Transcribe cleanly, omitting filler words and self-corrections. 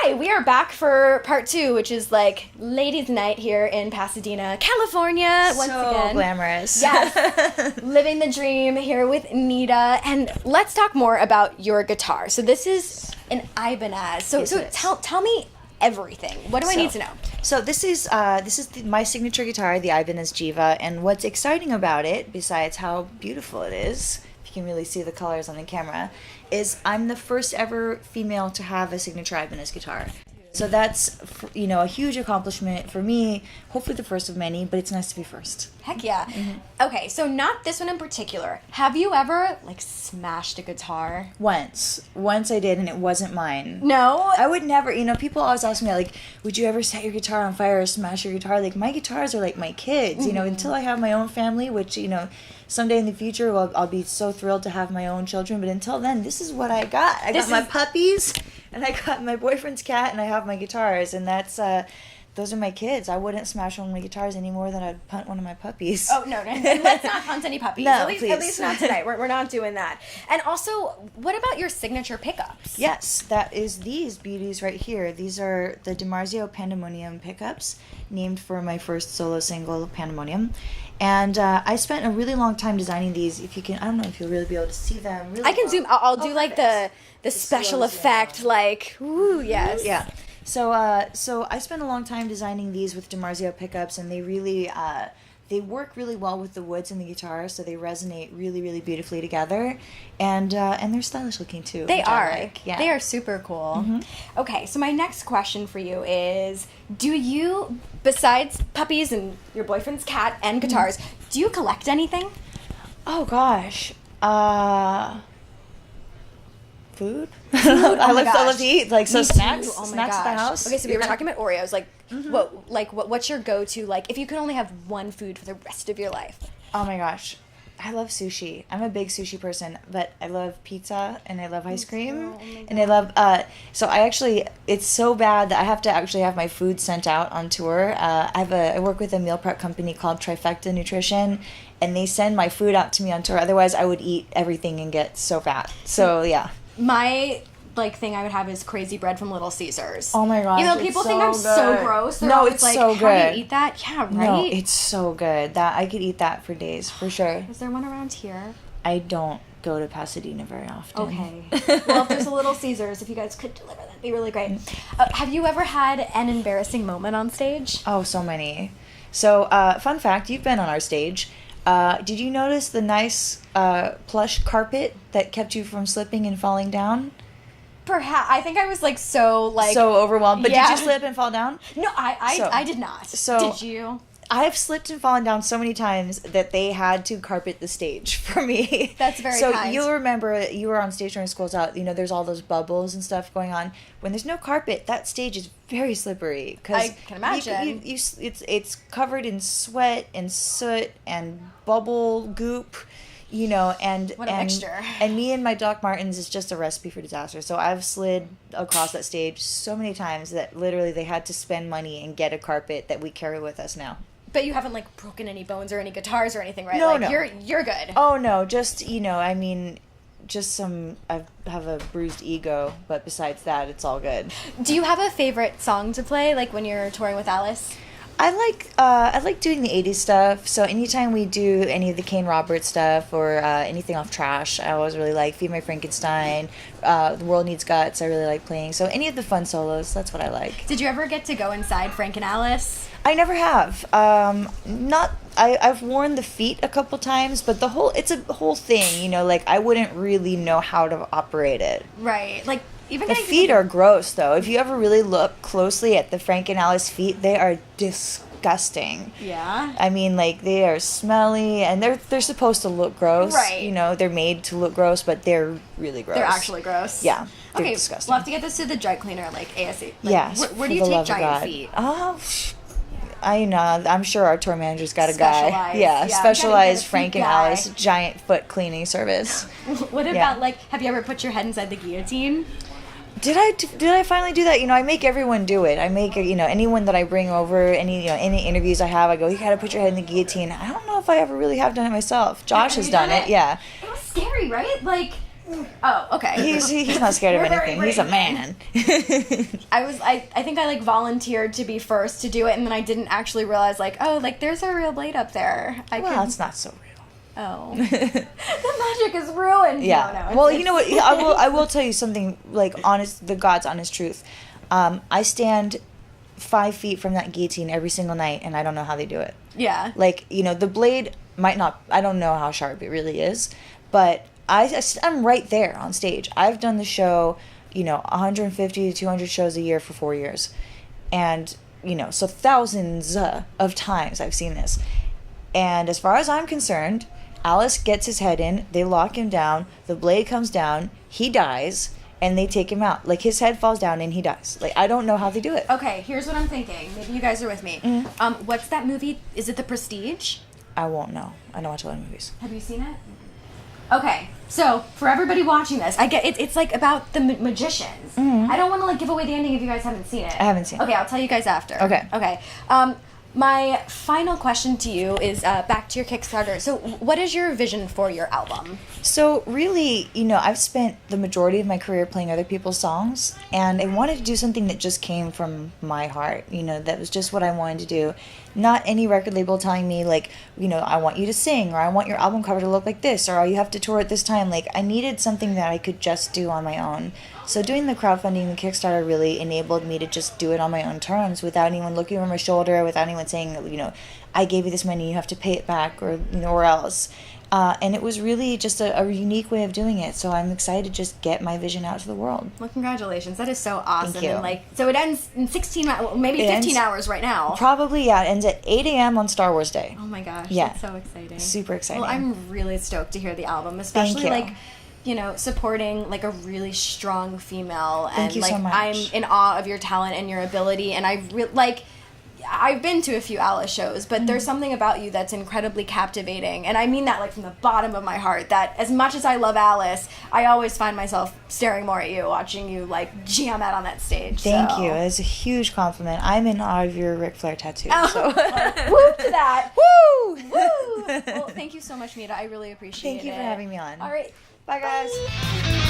Hi, we are back for part 2, which is like ladies' night here in Pasadena, California. Once again, glamorous. Yes, living the dream here with Nita, and let's talk more about your guitar. So this is an Ibanez. So tell me everything. What do I need to know? So this is my signature guitar, the Ibanez Jiva, and what's exciting about it, besides how beautiful it is, if you can really see the colors on the camera, is I'm the first ever female to have a signature Ibanez guitar. So that's, a huge accomplishment for me, hopefully the first of many, but it's nice to be first. Heck yeah. Mm-hmm. Okay, so not this one in particular. Have you ever, smashed a guitar? Once I did, and it wasn't mine. No? I would never, people always ask me, would you ever set your guitar on fire or smash your guitar? My guitars are like my kids, until I have my own family, which, someday in the future, I'll be so thrilled to have my own children, but until then, this is what I got. I got my puppies, and I got my boyfriend's cat, and I have my guitars, and that's, those are my kids. I wouldn't smash one of my guitars any more than I'd punt one of my puppies. Oh, no, let's not punt any puppies. No, at please. At least not tonight. We're not doing that. And also, what about your signature pickups? Yes, that is these beauties right here. These are the Dimarzio Pandemonium pickups, named for my first solo single, Pandemonium. And I spent a really long time designing these. If you can, I don't know if you'll really be able to see them. Really I can zoom. I'll do the special effect, ooh, yes. Yeah. So I spent a long time designing these with Dimarzio pickups, and they really they work really well with the woods in the guitar, so they resonate really, really beautifully together, and they're stylish looking too. They are. Yeah. They are super cool. Mm-hmm. Okay, so my next question for you is: do you, besides puppies and your boyfriend's cat and guitars, do you collect anything? Oh gosh. Food? I love to eat. Snacks? Oh my snacks gosh. at the house? Okay, so we were talking about Oreos. What's your go-to, if you could only have one food for the rest of your life? Oh my gosh. I love sushi. I'm a big sushi person, but I love pizza, and I love ice cream, and I love, it's so bad that I have to actually have my food sent out on tour. I work with a meal prep company called Trifecta Nutrition, and they send my food out to me on tour. Otherwise, I would eat everything and get so fat. So, yeah. My thing I would have is crazy bread from Little Caesars. Oh my gosh, people think I'm so gross. They're no, it's so good. How do you eat that? Yeah, right? No, it's so good. That I could eat that for days, for sure. Is there one around here? I don't go to Pasadena very often. Okay. Well, if there's a Little Caesars, if you guys could deliver, that'd be really great. Have you ever had an embarrassing moment on stage? Oh, so many. So, fun fact, you've been on our stage. Did you notice the nice plush carpet that kept you from slipping and falling down? Perhaps. I think I was so overwhelmed. But did you slip and fall down? No, I did not. So did you? I've slipped and fallen down so many times that they had to carpet the stage for me. That's very so kind. You'll remember you were on stage during School's Out. There's all those bubbles and stuff going on. When there's no carpet, that stage is very slippery. I can imagine. It's covered in sweat and soot and bubble goop. And what a mixture. And me and my Doc Martens is just a recipe for disaster. So I've slid across that stage so many times that literally they had to spend money and get a carpet that we carry with us now. But you haven't broken any bones or any guitars or anything, right? No. You're good. Oh no, just just some. I have a bruised ego, but besides that, it's all good. Do you have a favorite song to play, when you're touring with Alice? I like doing the 80s stuff, so anytime we do any of the Kane Roberts stuff or anything off Trash, I always really like Feed My Frankenstein, The World Needs Guts, I really like playing, so any of the fun solos, that's what I like. Did you ever get to go inside Frankenalice? I never have. I've worn the feet a couple times, but it's a whole thing, I wouldn't really know how to operate it. Right, even the feet are gross, though. If you ever really look closely at the Frankenalice feet, they are disgusting. Yeah? I mean, they are smelly, and they're supposed to look gross. Right. They're made to look gross, but they're really gross. They're actually gross? Yeah. They're disgusting. We'll have to get this to the dry cleaner, ASAP. Yes. Where do you take giant feet? Oh, I'm sure our tour manager's got a guy. Yeah, specialized Frankenalice giant foot cleaning service. What about, have you ever put your head inside the guillotine? Did I finally do that? I make everyone do it. I make, anyone that I bring over, any interviews I have, I go, you gotta put your head in the guillotine. I don't know if I ever really have done it myself. Josh has done it, yeah. It was scary, right? Oh, okay. He's not scared of We're very anything. He's a brave. man. I think I like volunteered to be first to do it, and then I didn't actually realize like, oh, like there's a real blade up there. It's not so real. Oh, the magic is ruined. Yeah. No, Well, you know what? I will tell you something like the God's honest truth. I stand 5 feet from that guillotine every single night, and I don't know how they do it. Yeah. Like, you know, the blade might not. I don't know how sharp it really is, but I'm right there on stage. I've done the show, you know, 150 to 200 shows a year for 4 years, and you know, so thousands of times I've seen this. And as far as I'm concerned, Alice gets his head in, they lock him down, the blade comes down, he dies, and they take him out. Like, his head falls down and he dies. Like, I don't know how they do it. Okay, here's what I'm thinking. Maybe you guys are with me. Mm-hmm. What's that movie? Is it The Prestige? I won't know. I don't watch a lot of movies. Have you seen it? Okay, so for everybody watching this, I get it's like about the magicians. Mm-hmm. I don't want to like give away the ending if you guys haven't seen it. I haven't seen it. Okay, I'll tell you guys after. Okay. Okay. My final question to you is back to your Kickstarter. So, what is your vision for your album? So, really, you know, I've spent the majority of my career playing other people's songs, and I wanted to do something that just came from my heart, you know, that was just what I wanted to do. Not any record label telling me, like, you know, I want you to sing, or I want your album cover to look like this, or you have to tour at this time. Like, I needed something that I could just do on my own. So doing the crowdfunding, the Kickstarter really enabled me to just do it on my own terms without anyone looking over my shoulder, without anyone saying, you know, I gave you this money, you have to pay it back, or, you know, or else. And it was really just a unique way of doing it. So I'm excited to just get my vision out to the world. Well, congratulations. That is so awesome. Thank you. And like, so it ends in 16, maybe 15 hours right now. Probably, yeah. It ends at 8 a.m. on Star Wars Day. Oh my gosh. Yeah. That's so exciting. Super exciting. Well, I'm really stoked to hear the album, especially Thank you. like, you know, supporting like a really strong female. Thank And you like, so much. I'm in awe of your talent and your ability. And I've been to a few Alice shows, but there's something about you that's incredibly captivating. And I mean that like from the bottom of my heart, that as much as I love Alice, I always find myself staring more at you, watching you like jam out on that stage. Thank so. you. It's a huge compliment. I'm in awe of your Ric Flair tattoo. Oh, So. woo to that. Woo! Woo! Well, thank you so much, Nita. I really appreciate it. Thank you for having me on. All right. Bye, guys. Bye.